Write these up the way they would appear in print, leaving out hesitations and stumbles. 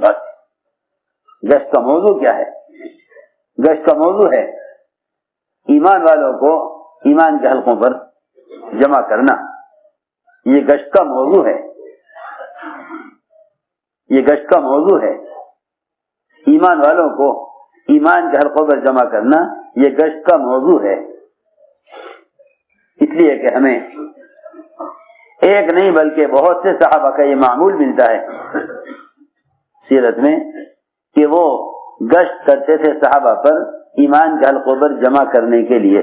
بس گشت کا موضوع کیا ہے؟ گشت کا موضوع ہے ایمان والوں کو ایمان کے حلقوں پر جمع کرنا. یہ گشت کا موضوع ہے. یہ گشت کا موضوع ہے. ایمان والوں کو ایمان کے حلقوں پر جمع کرنا یہ گشت کا موضوع ہے. اس لیے کہ ہمیں ایک نہیں بلکہ بہت سے صحابہ کا یہ معمول ملتا ہے سیرت میں کہ وہ گشت کرتے تھے صحابہ پر ایمان کے حلقوں پر جمع کرنے کے لیے.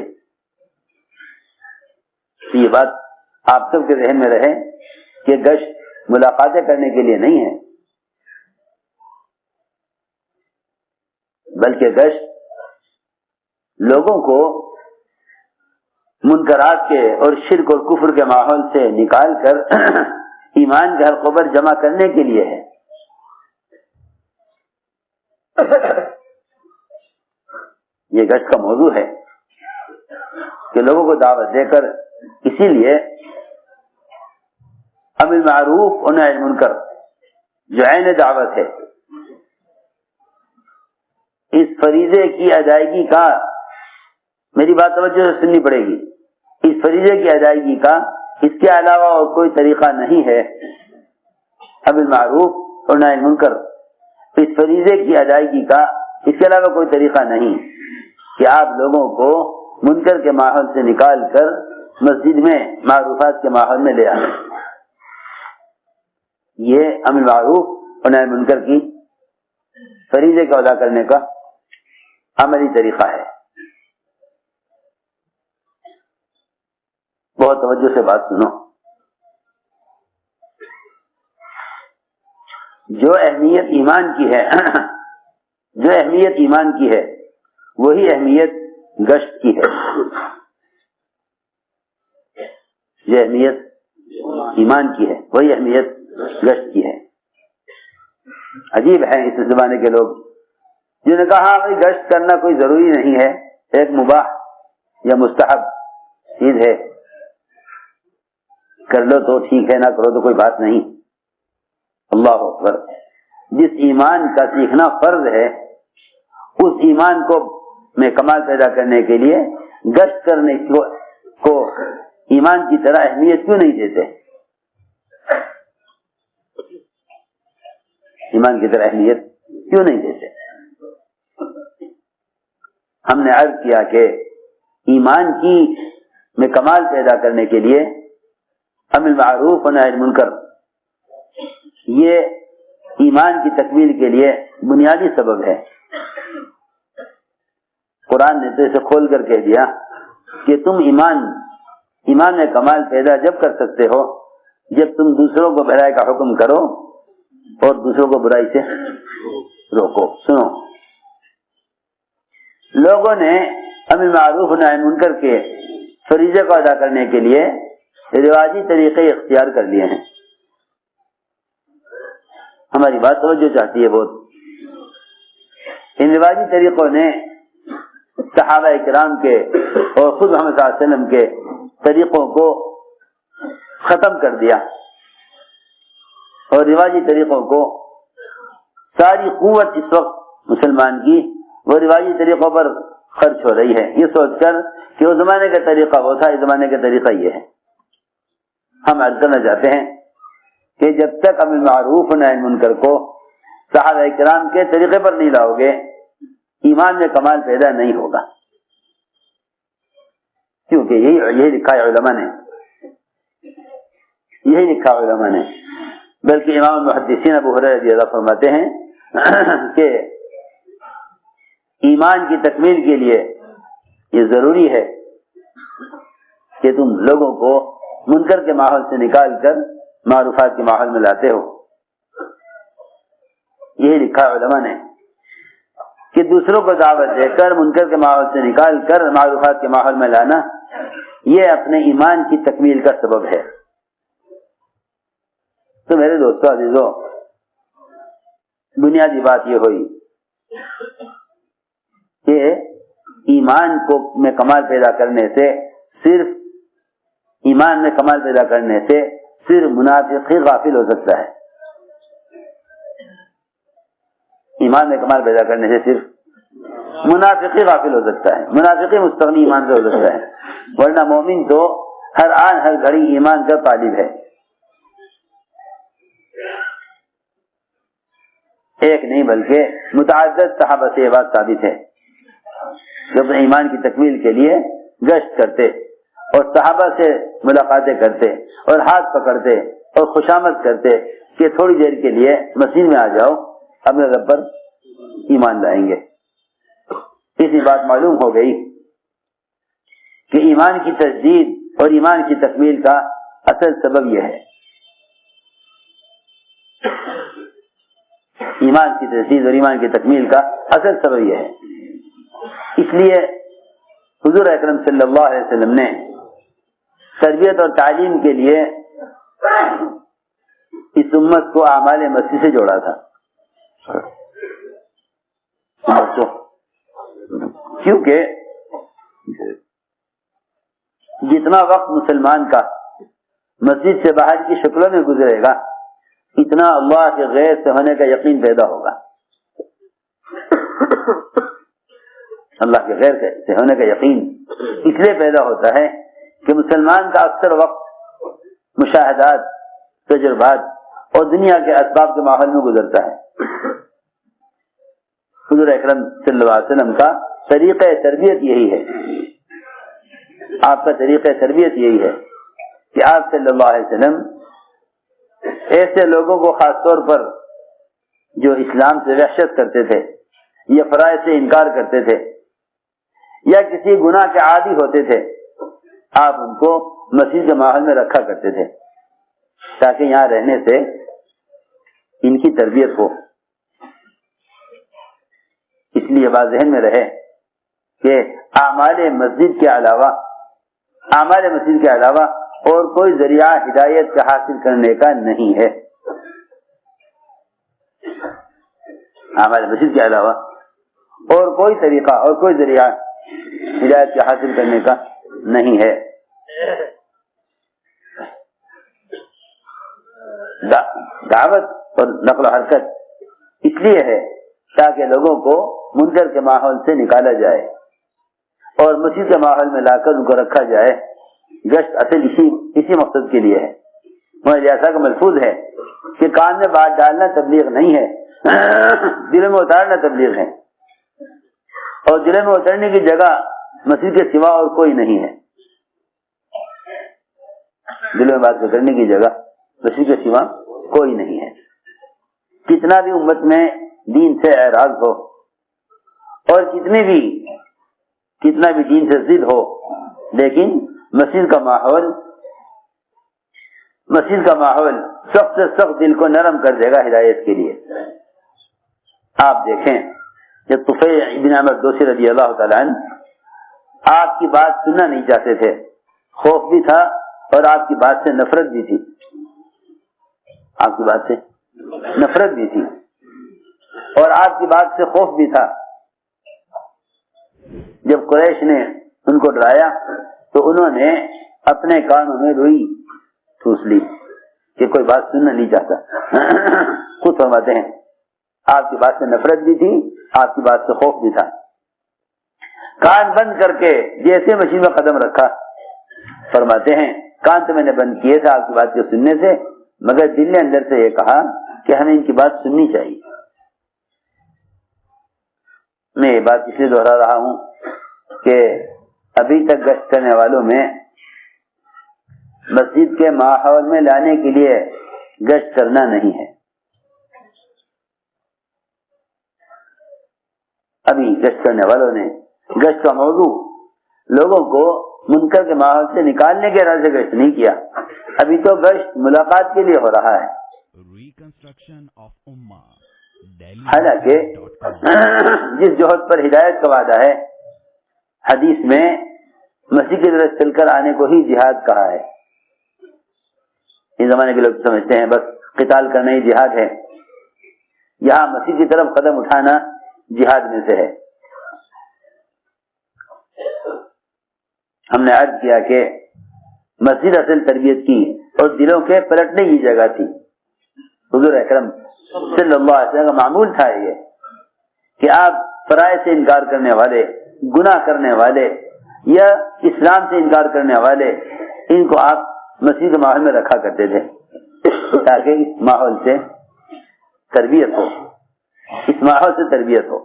یہ بات آپ سب کے ذہن میں رہے کہ گشت ملاقاتیں کرنے کے لیے نہیں ہے بلکہ گشت لوگوں کو منکرات کے اور شرک اور کفر کے ماحول سے نکال کر ایمان کے حلقوں پر جمع کرنے کے لیے ہے. یہ گشت کا موضوع ہے کہ لوگوں کو دعوت دے کر اسی لیے امر معروف و نہی عن المنکر جو عین دعوت ہے اس فریضے کی ادائیگی کا میری بات توجہ سے سننی پڑے گی. اس فریضے کی ادائیگی کا اس کے علاوہ اور کوئی طریقہ نہیں ہے. امر معروف اور نہی عن المنکر اس فریضے کی ادائیگی کا اس کے علاوہ کوئی طریقہ نہیں کہ آپ لوگوں کو منکر کے ماحول سے نکال کر مسجد میں معروفات کے ماحول میں لے آئیں. یہ امر معروف اور نہی عن المنکر کی فریضے کو ادا کرنے کا عملی طریقہ ہے. بہت توجہ سے بات سنو. جو اہمیت ایمان کی ہے جو اہمیت ایمان کی ہے وہی اہمیت گشت کی ہے. جو اہمیت ایمان کی ہے وہی اہمیت گشت کی ہے. عجیب ہے اس زمانے کے لوگ جنہوں نے کہا بھائی گشت کرنا کوئی ضروری نہیں ہے ایک مباح یا مستحب چیز ہے کر لو تو ٹھیک ہے نہ کرو تو کوئی بات نہیں. اللہ اکبر. جس ایمان کا سیکھنا فرض ہے اس ایمان کو میں کمال پیدا کرنے کے لیے گشت کرنے کو ایمان کی طرح اہمیت کیوں نہیں دیتے؟ ایمان کی طرح اہمیت کیوں نہیں دیتے؟ ہم نے عرض کیا کہ ایمان کی میں کمال پیدا کرنے کے لیے امر معروف و نہی عن المنکر یہ ایمان کی تکمیل کے لیے بنیادی سبب ہے. قرآن نے تو اسے کھول کر کہہ دیا کہ تم ایمان میں کمال پیدا جب کر سکتے ہو جب تم دوسروں کو بھلائی کا حکم کرو اور دوسروں کو برائی سے روکو. سنو، لوگوں نے امر معروف و نہی عن المنکر کے فریضے کو ادا کرنے کے لیے رواجی طریقے اختیار کر لیے ہیں. ہماری بات توجہ چاہتی ہے بہت. ان رواجی طریقوں نے صحابہ کرام کے اور خود محمد صلی اللہ علیہ وسلم کے طریقوں کو ختم کر دیا اور رواجی طریقوں کو ساری قوت اس وقت مسلمان کی وہ رواجی طریقوں پر خرچ ہو رہی ہے یہ سوچ کر کہ اس زمانے کا طریقہ وہ تھا اس زمانے کا طریقہ یہ ہے. ہم عرض کرنا چاہتے ہیں کہ جب تک امر معروف و نہی عن المنکر کو صحابہ کرام کے طریقے پر نہیں لاؤ گے ایمان میں کمال پیدا نہیں ہوگا. کیونکہ یہی لکھا ہے علماء نے بلکہ امام المحدثین ابو ہریرہ رضی اللہ فرماتے ہیں کہ ایمان کی تکمیل کے لیے یہ ضروری ہے کہ تم لوگوں کو منکر کے ماحول سے نکال کر معروفات کے ماحول میں لاتے ہو. یہی لکھا علماء نے کہ دوسروں کو دعوت دے کر منکر کے ماحول سے نکال کر معروفات کے ماحول میں لانا یہ اپنے ایمان کی تکمیل کا سبب ہے. تو میرے دوستو عزیزو بنیادی بات یہ ہوئی کہ ایمان کو میں کمال پیدا کرنے سے صرف منافق ہی غافل ہو سکتا ہے. ایمان میں کمال پیدا کرنے سے صرف منافقی غافل ہو سکتا ہے، منافقی مستغنی ایمان سے ہو سکتا ہے، ورنہ مومن تو ہر آن ہر گھڑی ایمان کا طالب ہے۔ ایک نہیں بلکہ متعدد صحابہ سے یہ بات ثابت ہے، جب ایمان کی تکمیل کے لیے گشت کرتے اور صحابہ سے ملاقاتیں کرتے اور ہاتھ پکڑتے اور خوشامد کرتے کہ تھوڑی دیر کے لیے مسجد میں آ جاؤ، اپنے رب پر ایمان لائیں گے۔ اسی بات معلوم ہو گئی کہ ایمان کی تجدید اور ایمان کی تکمیل کا اصل سبب یہ ہے، ایمان کی تجدید اور ایمان کی تکمیل کا اصل سبب یہ ہے۔ اس لیے حضور اکرم صلی اللہ علیہ وسلم نے تربیت اور تعلیم کے لیے اس امت کو اعمال مسیح سے جوڑا تھا، کیونکہ جتنا وقت مسلمان کا مسجد سے باہر کی شکلوں میں گزرے گا اتنا اللہ کے غیر سے ہونے کا یقین پیدا ہوگا۔ اللہ کے غیر سے ہونے کا یقین اس لیے پیدا ہوتا ہے کہ مسلمان کا اکثر وقت مشاہدات، تجربات اور دنیا کے اسباب کے ماحول میں گزرتا ہے۔ حضور اکرم صلی اللہ علیہ وسلم کا طریقہ تربیت یہی ہے، آپ کا طریقہ تربیت یہی ہے کہ آپ صلی اللہ علیہ وسلم ایسے لوگوں کو خاص طور پر جو اسلام سے وحشت کرتے تھے یا فرائض سے انکار کرتے تھے یا کسی گناہ کے عادی ہوتے تھے، آپ ان کو مسجد کے ماحول میں رکھا کرتے تھے تاکہ یہاں رہنے سے ان کی تربیت ہو۔ اس لیے بات ذہن میں رہے کہ اعمال مسجد کے علاوہ اور کوئی ذریعہ ہدایت کا حاصل کرنے کا نہیں ہے، اعمال مسجد کے علاوہ اور کوئی طریقہ اور کوئی ذریعہ ہدایت کا حاصل کرنے کا نہیں ہے۔ دعوت اور نقل و حرکت اس لیے ہے تاکہ لوگوں کو منکر کے ماحول سے نکالا جائے اور مسجد کے ماحول میں لا کر ان کو رکھا جائے۔ گشت اصل اسی مقصد کے لیے ہے۔ جیسا کہ ملفوظ ہے کہ کان میں بات ڈالنا تبلیغ نہیں ہے، دل میں اتارنا تبلیغ ہے، اور دل میں اترنے کی جگہ مسجد کے سوا اور کوئی نہیں ہے۔ دل میں بات کرنے کی جگہ مسجد کے سوا کوئی نہیں ہے۔ کتنا بھی امت میں دین سے اعراض ہو اور کتنا بھی دین سے ضد ہو، لیکن مسجد کا ماحول سخت سے سخت دل کو نرم کر دے گا ہدایت کے لیے۔ آپ دیکھیں جب طفیل بن عمرو دوسی رضی اللہ تعالیٰ عنہ آپ کی بات سننا نہیں چاہتے تھے، خوف بھی تھا اور آپ کی بات سے نفرت بھی تھی، آپ کی بات سے نفرت بھی تھی اور آپ کی بات سے خوف بھی تھا۔ جب قریش نے ان کو ڈرایا تو انہوں نے اپنے کانوں میں روئی ٹھوس لی کہ کوئی بات سننا نہیں چاہتا۔ خود فرماتے ہیں آپ کی بات سے نفرت بھی تھی، آپ کی بات سے خوف بھی تھا۔ کان بند کر کے جیسے مشین میں قدم رکھا، فرماتے ہیں کان تو میں نے بند کیے تھے آپ کی بات کے سننے سے، مگر دل نے اندر سے یہ کہا کہ ہمیں ان کی بات سننی چاہیے۔ میں یہ بات اس لیے دوہرا رہا ہوں کہ ابھی تک گشت کرنے والوں میں مسجد کے ماحول میں لانے کے لیے گشت کرنا نہیں ہے۔ ابھی گشت کرنے والوں نے گشت کا موضوع لوگوں کو منکر کے ماحول سے نکالنے کے ارادے سے گشت نہیں کیا، ابھی تو گشت ملاقات کے لیے ہو رہا ہے۔ حالانکہ جس جوہد پر ہدایت کا وعدہ ہے، حدیث میں مسیح کی طرف چل کر آنے کو ہی جہاد کہا ہے۔ اس زمانے کے لوگ سمجھتے ہیں بس قتال کرنا ہی جہاد ہے، یہاں مسیح کی طرف قدم اٹھانا جہاد میں سے ہے۔ ہم نے عرض کیا کہ مسجد اصل تربیت کی اور دلوں کے پلٹنے کی جگہ تھی۔ حضور اکرم صلی اللہ علیہ وسلم کا معمول تھا یہ کہ آپ فرائض سے انکار کرنے والے، گناہ کرنے والے یا اسلام سے انکار کرنے والے، ان کو آپ مسجد کے ماحول میں رکھا کرتے تھے تاکہ اس ماحول سے تربیت ہو، اس ماحول سے تربیت ہو،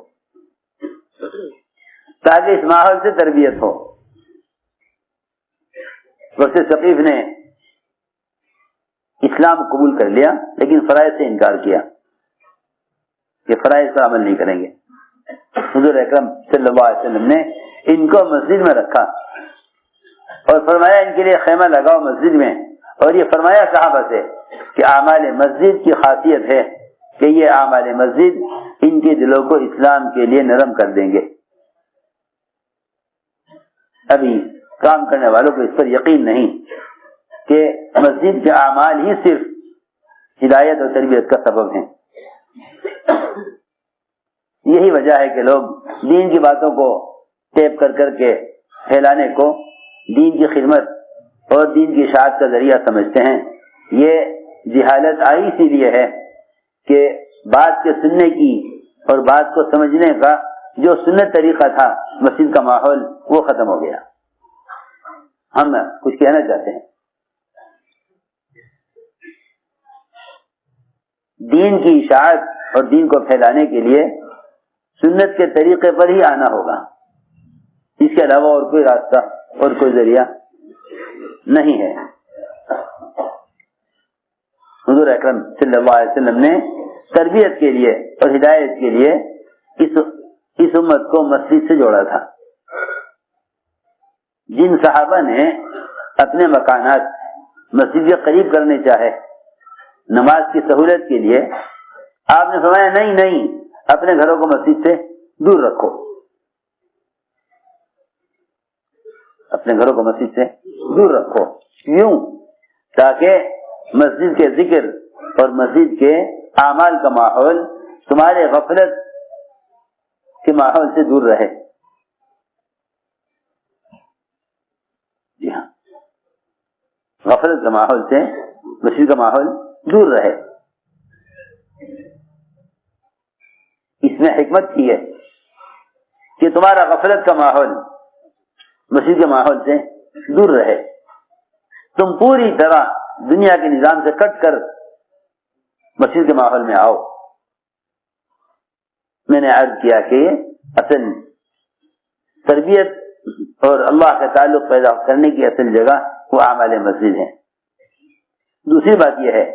تاکہ اس ماحول سے تربیت ہو۔ وقت ثقیف نے اسلام قبول کر لیا لیکن فرائض سے انکار کیا کہ فرائض پر عمل نہیں کریں گے۔ حضور اکرم صلی اللہ علیہ وسلم نے ان کو مسجد میں رکھا اور فرمایا ان کے لیے خیمہ لگاؤ مسجد میں، اور یہ فرمایا صحابہ سے کہ اعمال مسجد کی خاصیت ہے کہ یہ اعمال مسجد ان کے دلوں کو اسلام کے لیے نرم کر دیں گے۔ ابھی کام کرنے والوں کو اس پر یقین نہیں کہ مسجد کے اعمال ہی صرف ہدایت اور تربیت کا سبب ہیں۔ یہی وجہ ہے کہ لوگ دین کی باتوں کو ٹیپ کر کر کے پھیلانے کو دین کی خدمت اور دین کی اشاعت کا ذریعہ سمجھتے ہیں۔ یہ جہالت آئی اسی لیے ہے کہ بات کے سننے کی اور بات کو سمجھنے کا جو سنت طریقہ تھا مسجد کا ماحول، وہ ختم ہو گیا۔ ہم کچھ کہنا چاہتے ہیں، دین کی اشاعت اور دین کو پھیلانے کے لیے سنت کے طریقے پر ہی آنا ہوگا، اس کے علاوہ اور کوئی راستہ اور کوئی ذریعہ نہیں ہے۔ حضور اکرم صلی اللہ علیہ وسلم نے تربیت کے لیے اور ہدایت کے لیے اس امت کو مسجد سے جوڑا تھا۔ جن صحابہ نے اپنے مکانات مسجد کے قریب کرنے چاہے نماز کی سہولت کے لیے، آپ نے فرمایا نہیں، اپنے گھروں کو مسجد سے دور رکھو، اپنے گھروں کو مسجد سے دور رکھو۔ کیوں؟ تاکہ مسجد کے ذکر اور مسجد کے اعمال کا ماحول تمہارے غفلت کے ماحول سے دور رہے۔ جی ہاں، غفلت کے ماحول سے مسجد کا ماحول دور رہے۔ اس میں حکمت کی ہے کہ تمہارا غفلت کا ماحول مسجد کے ماحول سے دور رہے، تم پوری طرح دنیا کے نظام سے کٹ کر مسجد کے ماحول میں آؤ۔ میں نے عرض کیا کہ اصل تربیت اور اللہ کا تعلق پیدا کرنے کی اصل جگہ وہ اعمال مسجد ہے۔ دوسری بات یہ ہے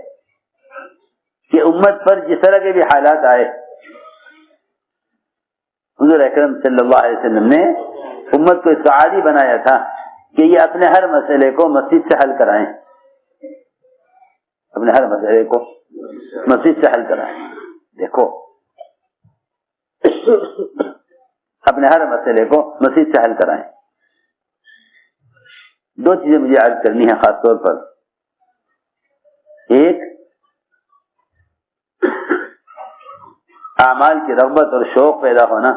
کہ امت پر جس طرح کے بھی حالات آئے، حضور اکرم صلی اللہ علیہ وسلم نے امت کو اس کا عادی بنایا تھا کہ یہ اپنے ہر مسئلے کو مسجد سے حل کرائیں، اپنے ہر مسئلے کو مسجد سے حل کرائیں۔ دیکھو، اپنے ہر مسئلے کو مسجد سے حل کرائیں۔ دو چیزیں مجھے عرض کرنی ہے خاص طور پر، ایک اعمال کی رغبت اور شوق پیدا ہونا،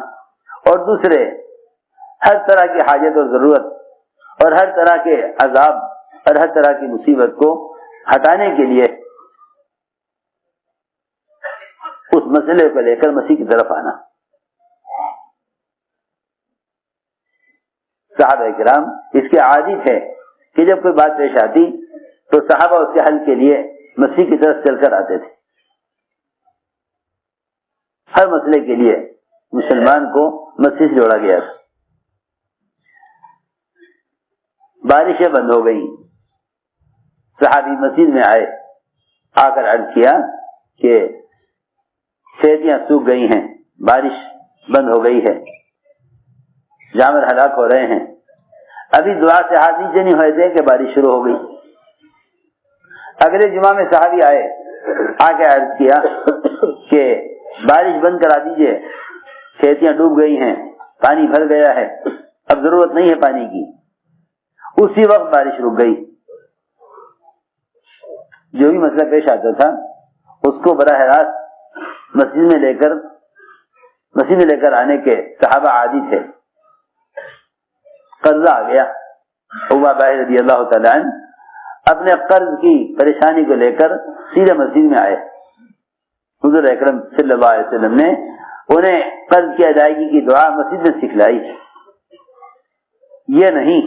اور دوسرے ہر طرح کی حاجت اور ضرورت اور ہر طرح کے عذاب اور ہر طرح کی مصیبت کو ہٹانے کے لیے اس مسئلے کو لے کر مسیح کی طرف آنا۔ صحابہ کرام اس کے عادی تھے کہ جب کوئی بات پیش آتی تو صحابہ اس کے حل کے لیے مسیح کی طرف چل کر آتے تھے۔ ہر مسئلے کے لیے مسلمان کو مسجد سے جوڑا گیا تھا۔ بارشیں بند ہو گئی، صحابی مسجد میں آئے، آ کر عرض کیا کہ کھیتیاں سوکھ گئی ہیں، بارش بند ہو گئی ہے، جانور ہلاک ہو رہے ہیں۔ ابھی دعا سے ہاتھ نیچے نہیں ہوئے تھے کہ بارش شروع ہو گئی۔ اگلے جمعہ میں صحابی آئے، آ کے عرض کیا کہ بارش بند کرا دیجئے، کھیتیاں ڈوب گئی ہیں، پانی بھر گیا ہے، اب ضرورت نہیں ہے پانی کی۔ اسی وقت بارش رک گئی۔ جو بھی مسئلہ پیش آتا تھا اس کو براہ راست مسجد میں لے کر آنے کے صحابہ عادی تھے۔ قرضہ آ گیا، ابو بکر رضی اللہ تعالیٰ عنہ اپنے قرض کی پریشانی کو لے کر سیدھے مسجد میں آئے۔ حضور اکرم صلی اللہ علیہ وسلم نے انہیں قرض کی ادائیگی کی دعا مسجد میں سکھلائی ہے. یہ نہیں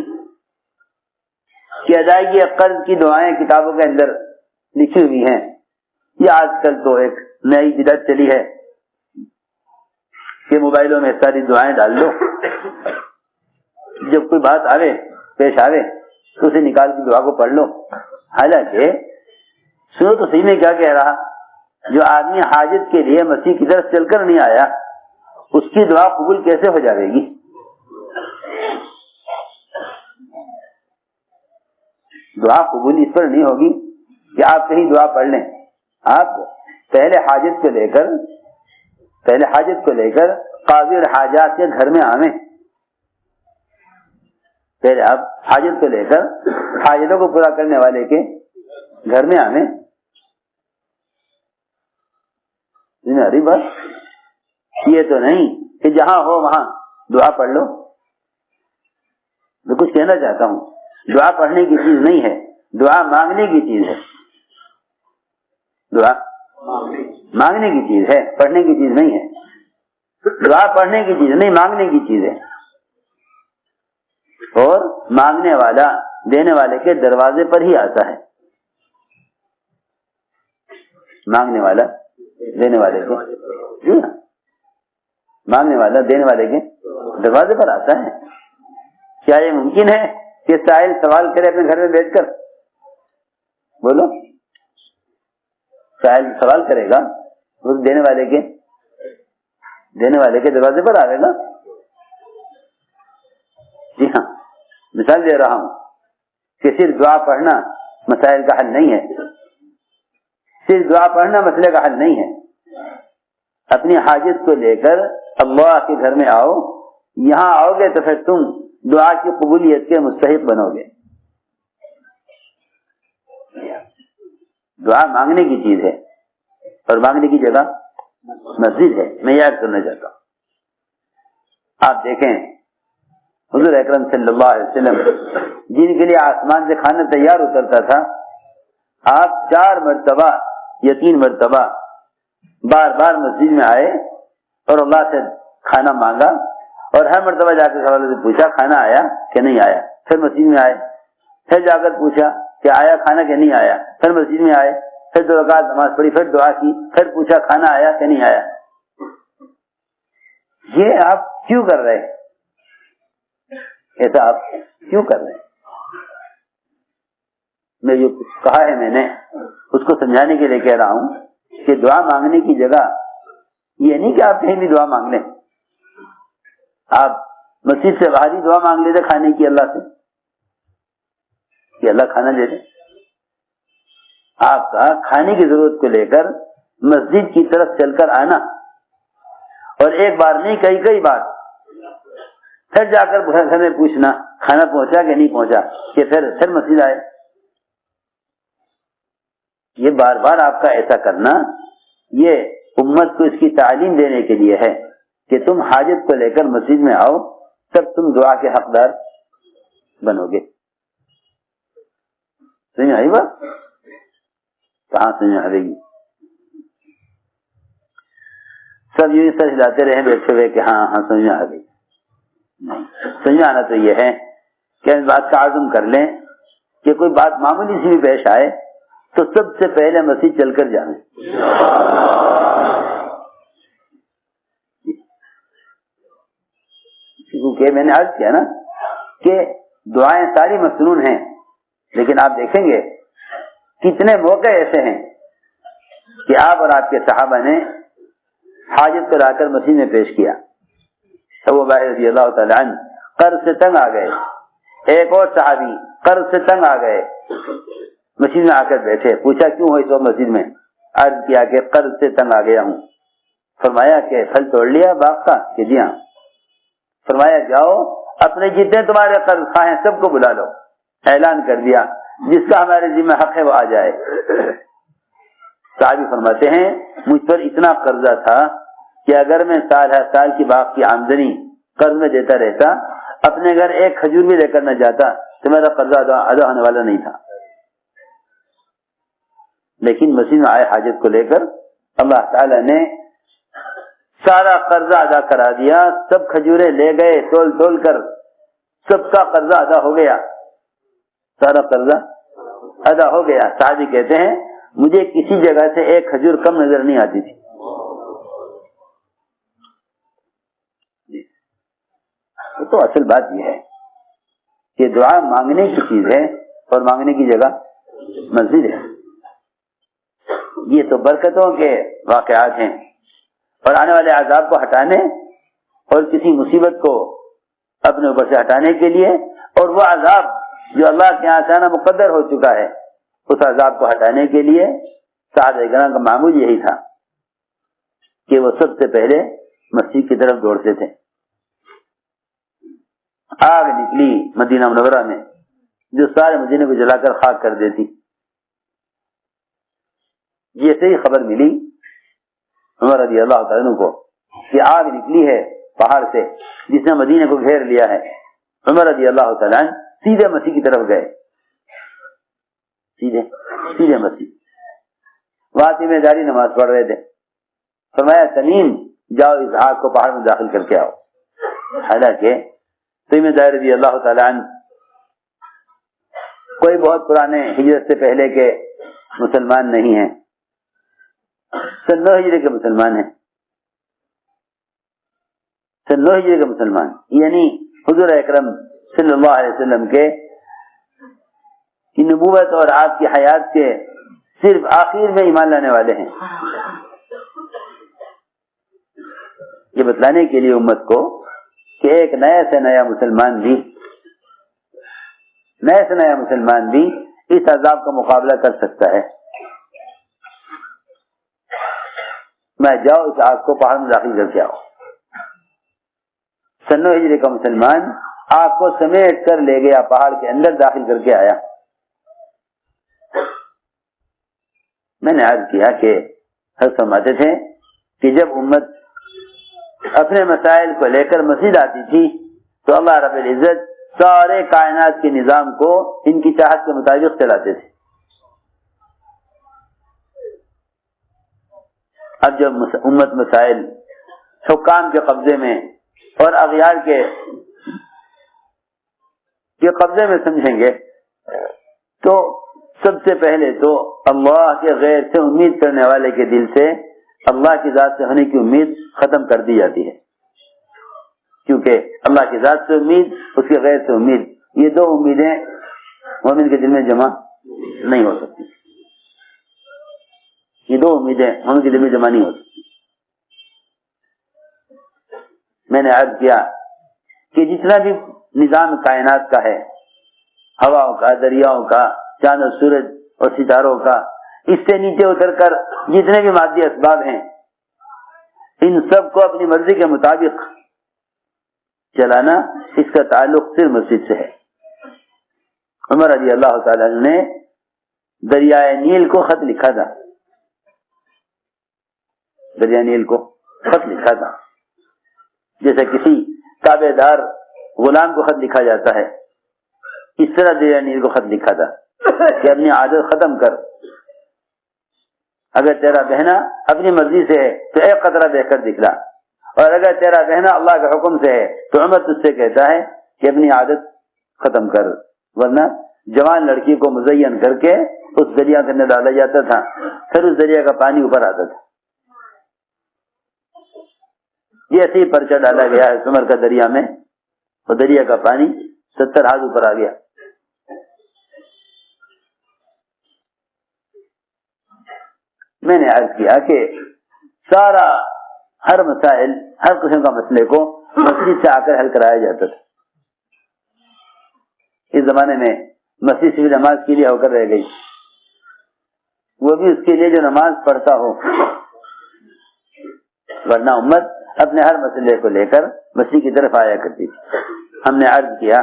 کہ ادائیگی قرض کی دعائیں کتابوں کے اندر لکھی ہوئی ہیں. یہ آج کل تو ایک نئی بدعت چلی ہے کہ موبائلوں میں ساری دعائیں ڈال لو, جب کوئی بات آوے پیش آوے تو اسے نکال کے دعا کو پڑھ لو. حالانکہ سنو تو صحیح میں کیا کہہ رہا, جو آدمی حاجت کے لیے مسیح کی طرف چل کر نہیں آیا اس کی دعا قبول کیسے ہو جائے گی؟ دعا قبول اس پر نہیں ہوگی کہ آپ کہیں دعا پڑھ لیں. آپ پہلے حاجت کو لے کر قاضی الحاجات کے گھر میں آویں. پہلے آپ حاجت کو لے کر حاجتوں کو پورا کرنے والے کے گھر میں آویں. ارے بس یہ تو نہیں کہ جہاں ہو وہاں دعا پڑھ لو. میں کچھ کہنا چاہتا ہوں, دعا پڑھنے کی چیز نہیں ہے, دعا مانگنے کی چیز ہے. دعا مانگنے کی چیز ہے, پڑھنے کی چیز نہیں ہے. دعا پڑھنے کی چیز نہیں, مانگنے کی چیز ہے. اور مانگنے والا دینے والے کے دروازے پر ہی آتا ہے. مانگنے والا دینے والے کے, جی ہاں, مانگنے والا دینے والے کے دروازے پر آتا ہے. کیا یہ ممکن ہے کہ سائل سوال کرے اپنے گھر میں بیٹھ کر؟ بولو, سائل سوال کرے گا وہ دینے والے کے دروازے پر آئے گا. جی ہاں, مثال دے رہا ہوں کہ صرف دعا پڑھنا مسائل کا حل نہیں ہے, صرف دعا پڑھنا مسئلے کا حل نہیں ہے. اپنی حاجت کو لے کر اللہ کے گھر میں آؤ. یہاں آؤ گے تو پھر تم دعا کی قبولیت کے مستحق بنو گے. دعا مانگنے کی چیز ہے اور مانگنے کی جگہ مسجد ہے. میں یاد کرنا چاہتا ہوں, آپ دیکھیں حضور اکرم صلی اللہ علیہ وسلم جن کے لیے آسمان سے کھانا تیار اترتا تھا, آپ 4 مرتبہ یا 3 مرتبہ بار بار مسجد میں آئے اور اللہ سے کھانا مانگا, اور ہر مرتبہ جا کے سوالوں سے پوچھا کھانا آیا کہ نہیں آیا. پھر مسجد میں آئے, پھر جا کر پوچھا کہ آیا کھانا کہ نہیں آیا. پھر مسجد میں آئے, پھر 2 رکعت نماز پڑھی, پھر دعا کی, پھر پوچھا کھانا آیا کہ نہیں آیا. یہ آپ کیوں کر رہے ہیں؟ ایسا آپ کیوں کر رہے ہیں؟ میں جو کہا ہے میں نے اس کو سمجھانے کے لیے کہہ رہا ہوں کہ دعا مانگنے کی جگہ یہ نہیں کہ آپ کہیں بھی دعا مانگ لیں. آپ مسجد سے باہر ہی دعا مانگ لیتے کھانے کی اللہ سے کہ اللہ کھانا دے دے. آپ کا کھانے کی ضرورت کو لے کر مسجد کی طرف چل کر آنا, اور ایک بار نہیں کئی بار, پھر جا کر گھر میں پوچھنا کھانا پہنچا کہ نہیں پہنچا, کہ پھر مسجد آئے. یہ بار بار آپ کا ایسا کرنا یہ امت کو اس کی تعلیم دینے کے لیے ہے کہ تم حاجت کو لے کر مسجد میں آؤ, تب تم دعا کے حقدار بنو گے. سمجھ آئی بات؟ کہاں سمجھ آ رہی؟ سب یوں سر ہلاتے رہے بیٹھے ہوئے کہ ہاں سمجھ آ گئی. نہیں, سمجھ آنا تو یہ ہے کہ اس بات کا عزم کر لیں کہ کوئی بات معمولی سی بھی پیش آئے تو سب سے پہلے مسجد چل کر جائیں. کیونکہ میں نے عرض کیا نا کہ دعائیں ساری مسنون ہیں, لیکن آپ دیکھیں گے کتنے موقع ایسے ہیں کہ آپ اور آپ کے صحابہ نے حاجت کو لا کر مسجد میں پیش کیا. ابو بکر رضی اللہ تعالیٰ عنہ قرض سے تنگ آ گئے, ایک اور صحابی قرض سے تنگ آ گئے, مسجد میں آ کر بیٹھے, پوچھا کیوں ہو اس وقت مسجد میں؟ عرض کیا کہ قرض سے تنگ آ گیا ہوں. فرمایا کہ پھل توڑ لیا باغ کا؟ کہ جی ہاں. فرمایا جاؤ اپنے جتنے تمہارے قرض خواہ ہیں سب کو بلا لو. اعلان کر دیا جس کا ہمارے ذمہ حق ہے وہ آ جائے. صحابی فرماتے ہیں مجھ پر اتنا قرضہ تھا کہ اگر میں سال ہر سال کی باغ کی آمدنی قرض میں دیتا رہتا, اپنے گھر ایک کھجور بھی لے کر نہ جاتا تو میرا قرضہ ادا ہونے والا نہیں تھا. لیکن مسجد میں آئے حاجت کو لے کر, اللہ تعالی نے سارا قرضہ ادا کرا دیا، سب کھجوریں لے گئے تول تول کر، سب کا قرضہ ادا ہو گیا، سارا قرضہ ادا ہو گیا۔ صحابی کہتے ہیں مجھے کسی جگہ سے ایک کھجور کم نظر نہیں آتی تھی۔ تو اصل بات یہ ہے کہ دعا مانگنے کی چیز ہے اور مانگنے کی جگہ مسجد ہے۔ یہ تو برکتوں کے واقعات ہیں، اور آنے والے عذاب کو ہٹانے اور کسی مصیبت کو اپنے اوپر سے ہٹانے کے لیے، اور وہ عذاب جو اللہ کے یہاں سے مقدر ہو چکا ہے اس عذاب کو ہٹانے کے لیے صحابہ کرام کا معمول یہی تھا کہ وہ سب سے پہلے مسجد کی طرف دوڑتے تھے۔ آگ نکلی مدینہ منورہ میں جو سارے مدینے کو جلا کر خاک کر دیتی۔ جیسے ہی خبر ملی عمر رضی اللہ تعالیٰ عنہ کو کہ آگ نکلی ہے پہاڑ سے جس نے مدینے کو گھیر لیا ہے، عمر رضی اللہ تعالیٰ عنہ سیدھے مسیح کی طرف گئے، سیدھے مسیح، وہاں ذمہ داری نماز پڑھ رہے تھے۔ فرمایا تمیم جاؤ اس آگ کو پہاڑ میں داخل کر کے آؤ۔ حالانکہ تمیم داری رضی اللہ تعالیٰ عنہ کوئی بہت پرانے ہجرت سے پہلے کے مسلمان نہیں ہیں، سن 9 ہجری کے مسلمان ہیں، سن 9 ہجری کے مسلمان، یعنی حضور اکرم صلی اللہ علیہ وسلم کے نبوت اور آپ کی حیات کے صرف آخر میں ایمان لانے والے ہیں۔ یہ بتلانے کے لیے امت کو کہ ایک نیا سے نیا مسلمان بھی اس عذاب کا مقابلہ کر سکتا ہے۔ میں جاؤ اس آگ کو پہاڑ میں داخل کر کے آؤ۔ سن 9 ہجری کا مسلمان آگ کو سمیٹ کر لے گیا، پہاڑ کے اندر داخل کر کے آیا۔ میں نے عرض کیا کہ حضرت فرماتے تھے کہ جب امت اپنے مسائل کو لے کر مسجد آتی تھی تو اللہ رب العزت سارے کائنات کے نظام کو ان کی چاہت کے مطابق چلاتے تھے۔ اب جب امت مسائل حکام کے قبضے میں اور اغیار کے قبضے میں سمجھیں گے تو سب سے پہلے تو اللہ کے غیر سے امید کرنے والے کے دل سے اللہ کی ذات سے ہونے کی امید ختم کر دی جاتی ہے، کیونکہ اللہ کی ذات سے امید، اس کے غیر سے امید، یہ دو امیدیں مومن کے دل میں جمع نہیں ہو سکتی، یہ دو امیدیں مومن کے دل میں جمع نہیں ہو سکتی۔ میں نے عرض کیا کہ جتنا بھی نظام کائنات کا ہے، ہواؤں کا، دریاؤں کا، چاند اور سورج اور ستاروں کا، اس سے نیچے اتر کر جتنے بھی مادی اسباب ہیں، ان سب کو اپنی مرضی کے مطابق چلانا، اس کا تعلق صرف مسجد سے ہے۔ عمر رضی اللہ تعالیٰ نے دریائے نیل کو خط لکھا تھا، دریائے نیل کو خط لکھا تھا، جیسے کسی تابع دار غلام کو خط لکھا جاتا ہے، اس طرح دریائے نیل کو خط لکھا تھا کہ اپنی عادت ختم کر، اگر تیرا بہنا اپنی مرضی سے ہے تو ایک قطرہ بہ کر دکھلا، اور اگر تیرا بہنا اللہ کے حکم سے ہے تو عمر تجھ سے کہتا ہے کہ اپنی عادت ختم کر، ورنہ جوان لڑکی کو مزین کر کے اس دریا کے اندر ڈالا جاتا تھا، پھر اس دریا کا پانی اوپر آتا تھا۔ جیسے ہی پرچہ ڈالا گیا ہے عمر کا دریا میں، وہ دریا کا پانی 70 ہاتھ اوپر آ گیا۔ میں نے عرض کیا کہ سارا ہر مسائل، ہر قسم کا مسئلے کو مسجد سے آ کر حل کرایا جاتا تھا۔ اس زمانے میں مسجد صرف نماز کے لیے ہو کر رہ گئی، وہ بھی اس کے لیے جو نماز پڑھتا ہو، ورنہ امت اپنے ہر مسئلے کو لے کر مسجد کی طرف آیا کرتی تھی۔ ہم نے عرض کیا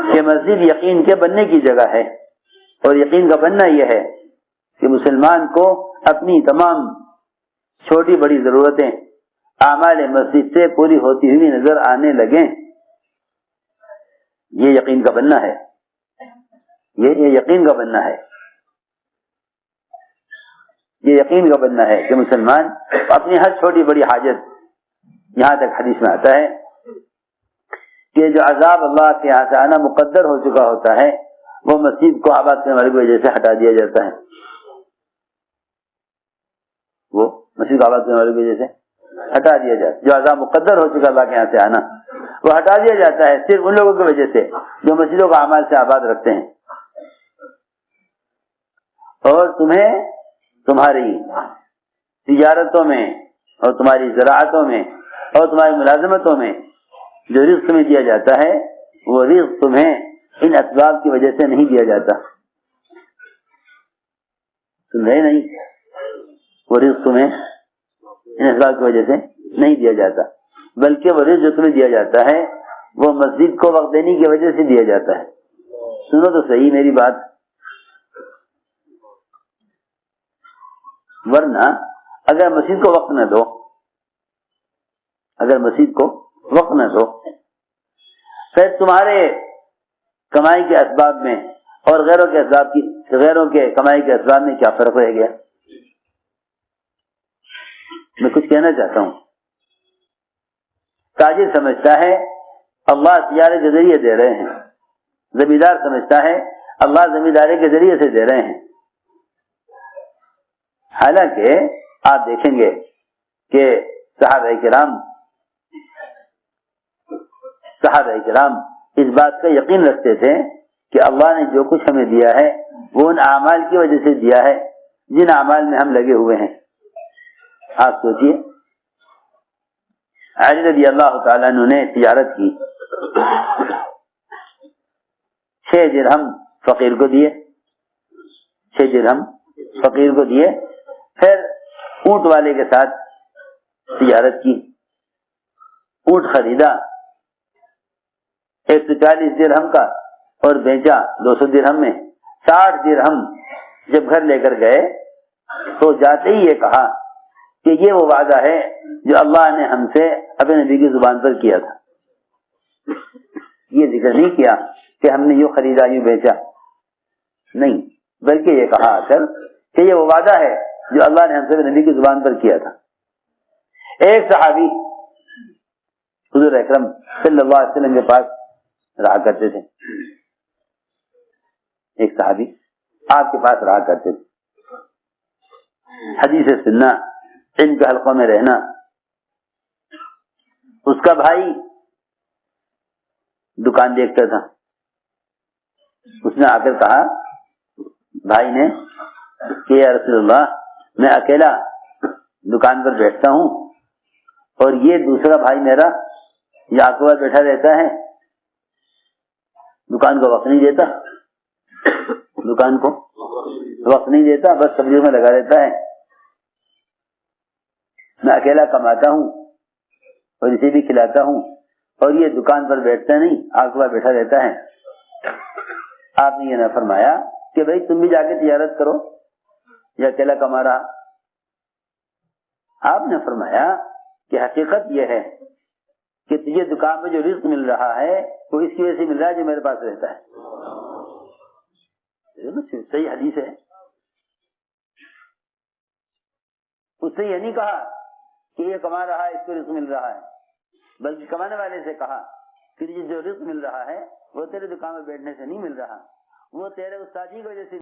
کہ مسجد یقین کے بننے کی جگہ ہے، اور یقین کا بننا یہ ہے کہ مسلمان کو اپنی تمام چھوٹی بڑی ضرورتیں اعمال مسجد سے پوری ہوتی ہوئی نظر آنے لگیں، یہ یقین کا بننا ہے، یہ یقین کا بننا ہے۔ یہ یقین کا بننا ہے کہ مسلمان اپنی ہر چھوٹی بڑی حاجت، یہاں تک حدیث میں آتا ہے کہ جو عذاب اللہ کے یہاں سے آنا مقدر ہو چکا ہوتا ہے وہ مسجد کو آباد کرنے والے کی وجہ سے ہٹا دیا جاتا ہے، وہ مسجد کو آباد کرنے والے کی وجہ سے ہٹا دیا جاتا ہے۔ جو عذاب مقدر ہو چکا اللہ کے یہاں سے آنا وہ ہٹا دیا جاتا ہے صرف ان لوگوں کی وجہ سے جو مسجدوں کو اعمال سے آباد رکھتے ہیں۔ اور تمہیں تمہاری تجارتوں میں اور تمہاری زراعتوں میں اور تمہاری ملازمتوں میں جو رزق تمہیں دیا جاتا ہے وہ رزق تمہیں ان اسباب کی وجہ سے نہیں دیا جاتا، سمجھے نہیں؟ وہ رزق تمہیں ان اسباب کی وجہ سے نہیں دیا جاتا، بلکہ وہ رزق جو تمہیں دیا جاتا ہے وہ مسجد کو وقت دینے کی وجہ سے دیا جاتا ہے۔ سنو تو صحیح میری بات، ورنہ اگر مسجد کو وقت نہ دو، اگر مسجد کو وقت نہ دو، پھر تمہارے کمائی کے اسباب میں اور غیروں کے کمائی کے اسباب میں کیا فرق رہ گیا؟ میں کچھ کہنا چاہتا ہوں، تاجر سمجھتا ہے اللہ تجارت کے ذریعے دے رہے ہیں، زمیندار سمجھتا ہے اللہ زمینداری کے ذریعے سے دے رہے ہیں، حالانکہ آپ دیکھیں گے کہ صحابہ کرام اس بات کا یقین رکھتے تھے کہ اللہ نے جو کچھ ہمیں دیا ہے وہ ان اعمال کی وجہ سے دیا ہے جن اعمال میں ہم لگے ہوئے ہیں۔ آپ سوچئے علی رضی اللہ تعالیٰ عنہ نے تجارت کی، 6 درہم فقیر کو دیے، 6 درہم فقیر کو دیے، پھر اونٹ والے کے ساتھ تجارت کی، اونٹ خریدا 140 درہم کا اور بیچا 200 درہم میں، 60 درہم جب گھر لے کر گئے تو جاتے ہی یہ کہا کہ یہ وہ وعدہ ہے جو اللہ نے ہم سے اپنے نبی کی زبان پر کیا تھا۔ یہ ذکر نہیں کیا کہ ہم نے یوں خریدا یوں بیچا، نہیں، بلکہ یہ کہا کر کہ یہ وہ وعدہ ہے جو اللہ نے ہم سے نبی کی زبان پر کیا تھا۔ ایک صحابی حضور اکرم صلی اللہ علیہ وسلم کے پاس رہا کرتے تھے، ایک صحابی آپ کے پاس رہا کرتے تھے، حدیث سننا، علم کے حلقوں میں رہنا۔ اس کا بھائی دکان دیکھتا تھا، اس نے آ کر کہا بھائی نے کہ یا رسول اللہ میں اکیلا دکان پر بیٹھتا ہوں اور یہ دوسرا بھائی میرا یہ آپ کے پاس بیٹھا رہتا ہے، دکان کو وقت نہیں دیتا، دکان کو وقت نہیں دیتا، بس سبزیوں میں لگا رہتا ہے، میں اکیلا کماتا ہوں اور اسے بھی کھلاتا ہوں اور یہ دکان پر بیٹھتا نہیں، آپ کے پاس بیٹھا رہتا ہے۔ آپ نے یہ نہ فرمایا کہ بھائی تم بھی جا کے تجارت کرو، یا اکیلا کما رہا؟ آپ نے فرمایا کہ حقیقت یہ ہے کہ تجھے دکان میں جو رزق مل رہا ہے وہ اس کی وجہ سے مل رہا ہے جو میرے پاس رہتا ہے۔ صحیح حدیث ہے۔ اس نے یہ نہیں کہا کہ یہ کما رہا ہے اس کو رزق مل رہا ہے، بلکہ کمانے والے سے کہا کہ جو رزق مل رہا ہے وہ تیرے دکان میں بیٹھنے سے نہیں مل رہا، وہ تیرے استادی کی وجہ سے